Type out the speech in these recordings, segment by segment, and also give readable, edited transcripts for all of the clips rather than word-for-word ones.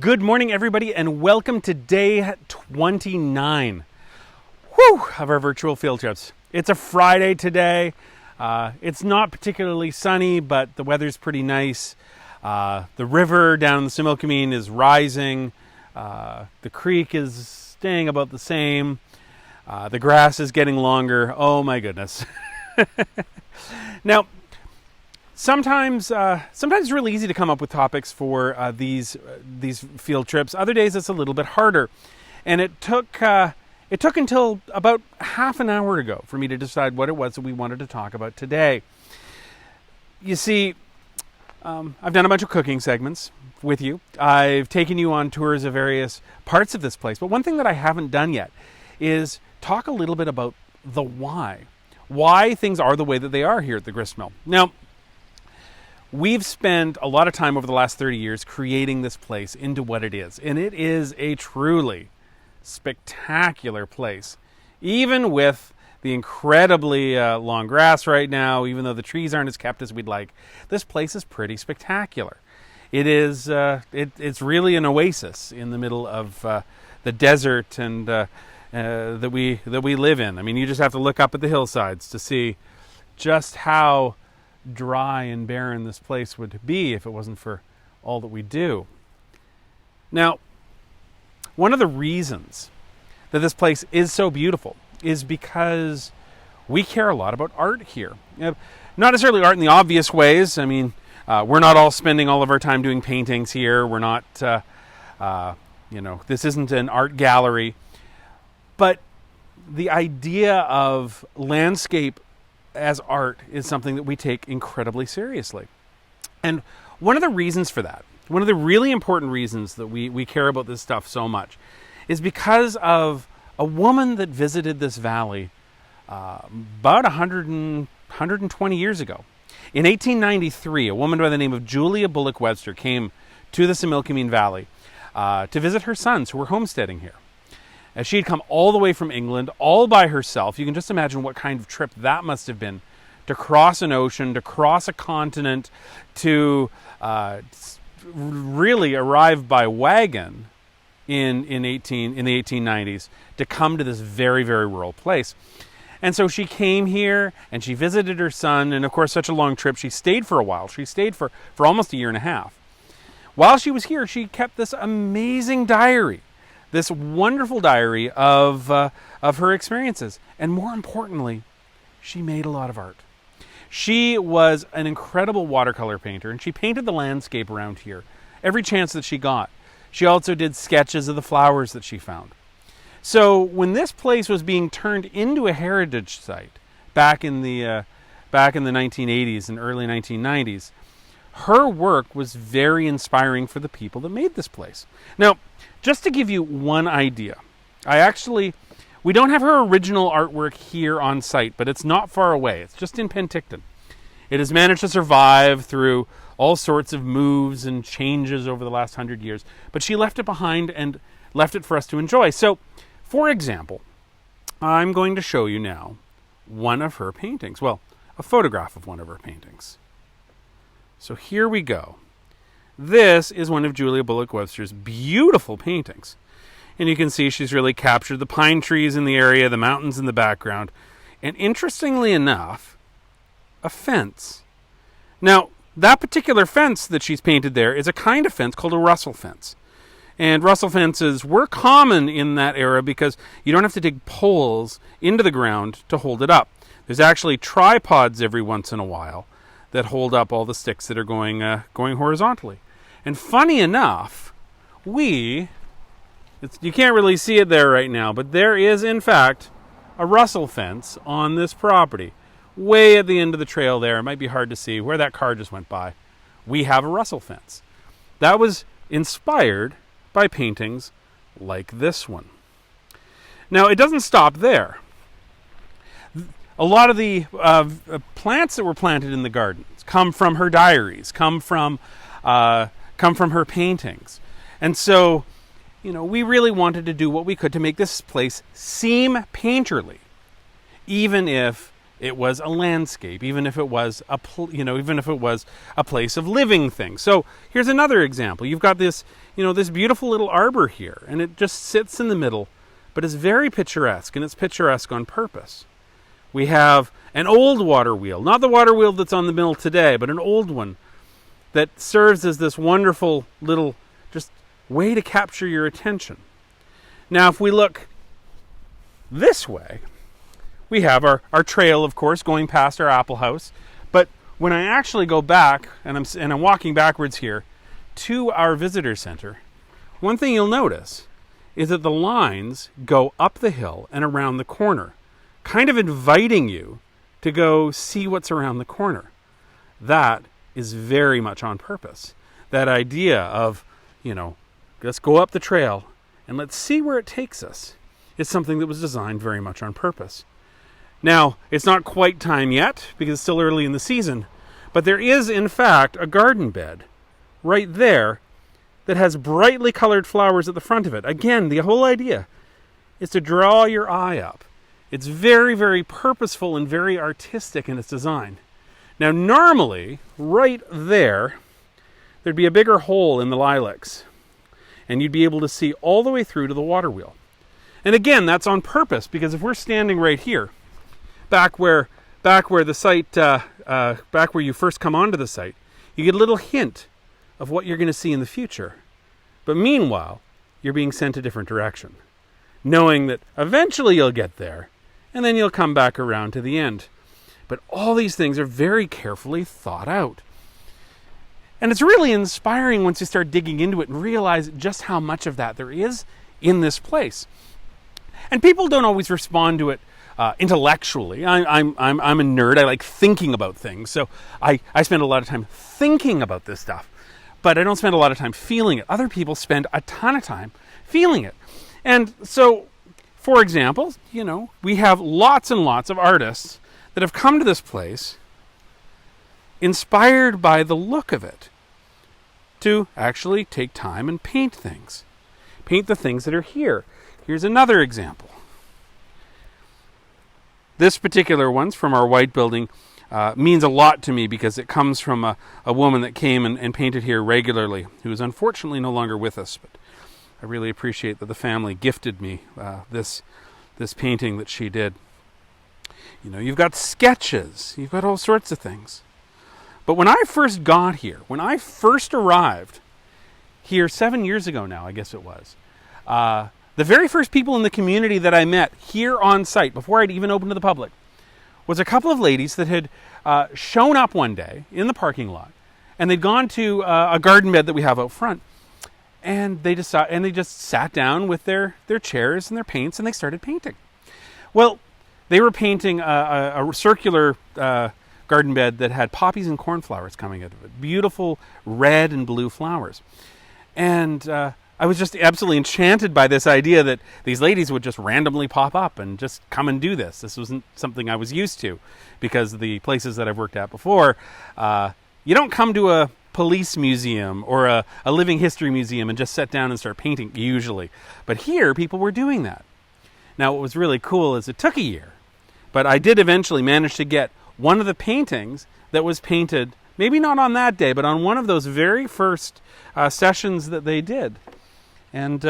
Good morning, everybody, and welcome to day 29 of our virtual field trips. It's a Friday today. It's not particularly sunny, but the weather's pretty nice. The river down in the Similkameen is rising. The creek is staying about the same. The grass is getting longer. Oh my goodness. Now, Sometimes it's really easy to come up with topics for these field trips. Other days it's a little bit harder, and it took until about half an hour ago for me to decide what it was that we wanted to talk about today. You see, I've done a bunch of cooking segments with you. I've taken you on tours of various parts of this place, but one thing that I haven't done yet is talk a little bit about the why things are the way that they are here at the Gristmill. Now, we've spent a lot of time over the last 30 years creating this place into what it is. And it is a truly spectacular place. Even with the incredibly long grass right now, even though the trees aren't as kept as we'd like, this place is pretty spectacular. It is, it's really an oasis in the middle of the desert and that we live in. I mean, you just have to look up at the hillsides to see just how dry and barren this place would be if it wasn't for all that we do. Now, one of the reasons that this place is so beautiful is because we care a lot about art here. Not necessarily art in the obvious ways. I mean, we're not all spending all of our time doing paintings here. We're not, this isn't an art gallery. But the idea of landscape as art is something that we take incredibly seriously. And one of the reasons for that, one of the really important reasons that we care about this stuff so much, is because of a woman that visited this valley about 120 years ago. In 1893, a woman by the name of Julia Bullock Webster came to the Similkameen Valley to visit her sons who were homesteading here. As she had come all the way from England, all by herself. You can just imagine what kind of trip that must have been, to cross an ocean, to cross a continent, to really arrive by wagon in the 1890s, to come to this very, very rural place. And so she came here, and she visited her son, and of course, such a long trip, she stayed for a while. She stayed for almost a year and a half. While she was here, she kept this amazing diary. This wonderful diary of her experiences. And more importantly, she made a lot of art. She was an incredible watercolor painter, and she painted the landscape around here every chance that she got. She also did sketches of the flowers that she found. So when this place was being turned into a heritage site back in the 1980s and early 1990s, her work was very inspiring for the people that made this place. Now, just to give you one idea, we don't have her original artwork here on site, but it's not far away. It's just in Penticton. It has managed to survive through all sorts of moves and changes over the last 100 years, but she left it behind and left it for us to enjoy. So, for example, I'm going to show you now one of her paintings. Well, a photograph of one of her paintings. So here we go. This is one of Julia Bullock Webster's beautiful paintings. And you can see she's really captured the pine trees in the area, the mountains in the background, and interestingly enough, a fence. Now, that particular fence that she's painted there is a kind of fence called a Russell fence. And Russell fences were common in that era because you don't have to dig poles into the ground to hold it up. There's actually tripods every once in a while that hold up all the sticks that are going horizontally. And funny enough, you can't really see it there right now, but there is in fact a Russell fence on this property. Way at the end of the trail there, it might be hard to see where that car just went by. We have a Russell fence. That was inspired by paintings like this one. Now, it doesn't stop there. A lot of the plants that were planted in the gardens come from her diaries, come from her paintings. And so, we really wanted to do what we could to make this place seem painterly, even if it was a landscape, even if it was even if it was a place of living things. So here's another example. You've got this, this beautiful little arbor here, and it just sits in the middle, but it's very picturesque, and it's picturesque on purpose. We have an old water wheel, not the water wheel that's on the mill today, but an old one that serves as this wonderful little just way to capture your attention. Now, if we look this way, we have our trail, of course, going past our apple house. But when I actually go back, and I'm walking backwards here to our visitor center, one thing you'll notice is that the lines go up the hill and around the corner, kind of inviting you to go see what's around the corner. That is very much on purpose. That idea of, let's go up the trail and let's see where it takes us is something that was designed very much on purpose. Now, it's not quite time yet because it's still early in the season, but there is, in fact, a garden bed right there that has brightly colored flowers at the front of it. Again, the whole idea is to draw your eye up. It's very, very purposeful and very artistic in its design. Now, normally, right there, there'd be a bigger hole in the lilacs, and you'd be able to see all the way through to the water wheel. And again, that's on purpose, because if we're standing right here, back where the site, back where you first come onto the site, you get a little hint of what you're going to see in the future. But meanwhile, you're being sent a different direction, knowing that eventually you'll get there, and then you'll come back around to the end. But all these things are very carefully thought out. And it's really inspiring once you start digging into it and realize just how much of that there is in this place. And people don't always respond to it intellectually. I'm a nerd. I like thinking about things. So I spend a lot of time thinking about this stuff. But I don't spend a lot of time feeling it. Other people spend a ton of time feeling it. And so, for example, we have lots and lots of artists that have come to this place inspired by the look of it to actually take time and paint things. Paint the things that are here. Here's another example. This particular one's from our white building means a lot to me because it comes from a woman that came and painted here regularly, who is unfortunately no longer with us. But I really appreciate that the family gifted me this painting that she did. You've got sketches, you've got all sorts of things. But when I first got here, when I first arrived here 7 years ago now, I guess it was, the very first people in the community that I met here on site, before I'd even opened to the public, was a couple of ladies that had shown up one day in the parking lot, and they'd gone to a garden bed that we have out front, and they just sat down with their chairs and their paints, and they started painting. Well, they were painting a circular garden bed that had poppies and cornflowers coming out of it, beautiful red and blue flowers, and I was just absolutely enchanted by this idea that these ladies would just randomly pop up and just come and do this. This wasn't something I was used to, because the places that I've worked at before, you don't come to a police museum or a living history museum and just sit down and start painting, usually. But here, people were doing that. Now, what was really cool is it took a year, but I did eventually manage to get one of the paintings that was painted, maybe not on that day, but on one of those very first sessions that they did. And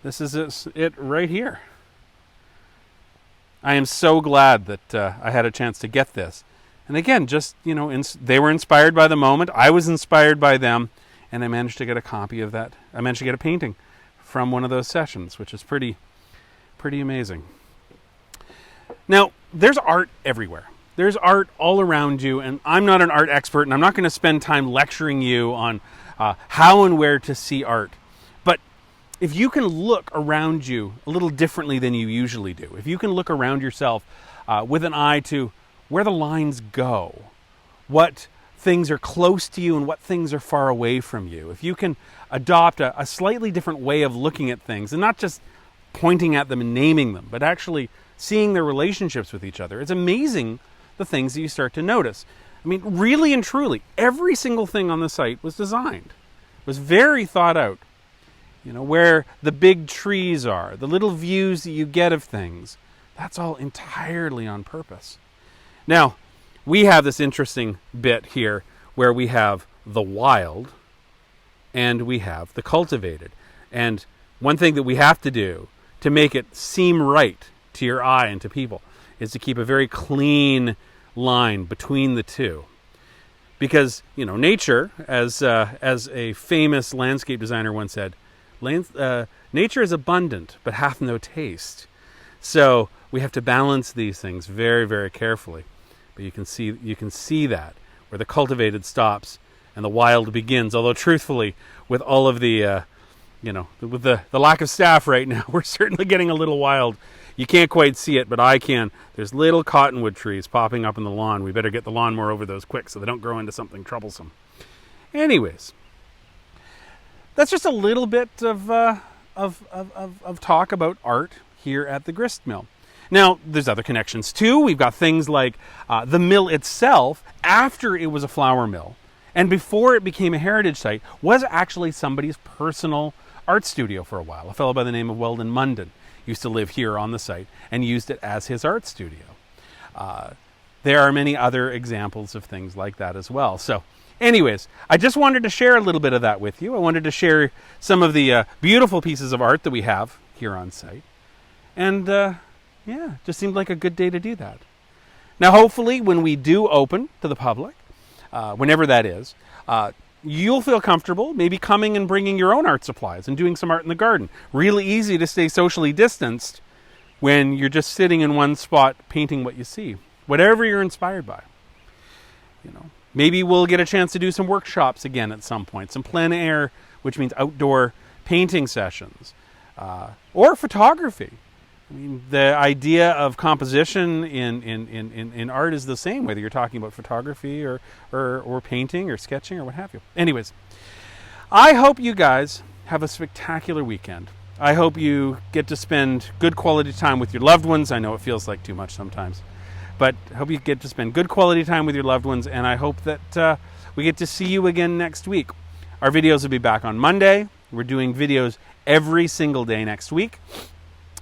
this is it right here. I am so glad that I had a chance to get this. And again, just, they were inspired by the moment. I was inspired by them. And I managed to get a copy of that. I managed to get a painting from one of those sessions, which is pretty amazing. Now, there's art everywhere. There's art all around you. And I'm not an art expert, and I'm not going to spend time lecturing you on how and where to see art. But if you can look around you a little differently than you usually do, if you can look around yourself with an eye to where the lines go, what things are close to you and what things are far away from you, if you can adopt a slightly different way of looking at things and not just pointing at them and naming them, but actually seeing their relationships with each other, it's amazing the things that you start to notice. I mean, really and truly, every single thing on the site was designed. It was very thought out. Where the big trees are, the little views that you get of things, that's all entirely on purpose. Now, we have this interesting bit here where we have the wild and we have the cultivated. And one thing that we have to do to make it seem right to your eye and to people is to keep a very clean line between the two. Because, nature, as a famous landscape designer once said, nature is abundant, but hath no taste. So we have to balance these things very, very carefully. But you can see that where the cultivated stops and the wild begins. Although, truthfully, with all of the with the lack of staff right now, we're certainly getting a little wild. You can't quite see it, but I can. There's little cottonwood trees popping up in the lawn. We better get the lawnmower over those quick so they don't grow into something troublesome. Anyways, that's just a little bit of talk about art here at the grist mill. Now, there's other connections too. We've got things like the mill itself, after it was a flour mill, and before it became a heritage site, was actually somebody's personal art studio for a while. A fellow by the name of Weldon Munden used to live here on the site and used it as his art studio. There are many other examples of things like that as well. So, anyways, I just wanted to share a little bit of that with you. I wanted to share some of the beautiful pieces of art that we have here on site. And, just seemed like a good day to do that. Now, hopefully, when we do open to the public, whenever that is, you'll feel comfortable maybe coming and bringing your own art supplies and doing some art in the garden. Really easy to stay socially distanced when you're just sitting in one spot painting what you see, whatever you're inspired by. Maybe we'll get a chance to do some workshops again at some point, some plein air, which means outdoor painting sessions, or photography. I mean, the idea of composition in art is the same, whether you're talking about photography or painting or sketching or what have you. Anyways, I hope you guys have a spectacular weekend. I hope you get to spend good quality time with your loved ones. I know it feels like too much sometimes, but I hope you get to spend good quality time with your loved ones, and I hope that we get to see you again next week. Our videos will be back on Monday. We're doing videos every single day next week.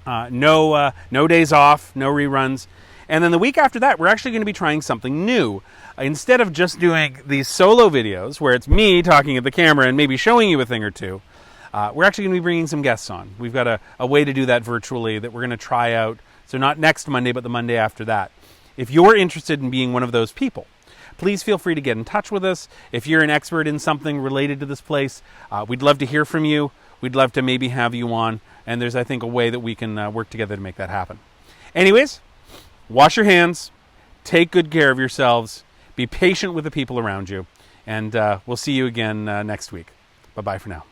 No days off, no reruns. And then the week after that, we're actually going to be trying something new. Instead of just doing these solo videos where it's me talking at the camera and maybe showing you a thing or two, we're actually going to be bringing some guests on. We've got a way to do that virtually that we're going to try out. So not next Monday, but the Monday after that. If you're interested in being one of those people, please feel free to get in touch with us. If you're an expert in something related to this place, we'd love to hear from you. We'd love to maybe have you on. And there's, I think, a way that we can work together to make that happen. Anyways, wash your hands, take good care of yourselves, be patient with the people around you, and we'll see you again next week. Bye-bye for now.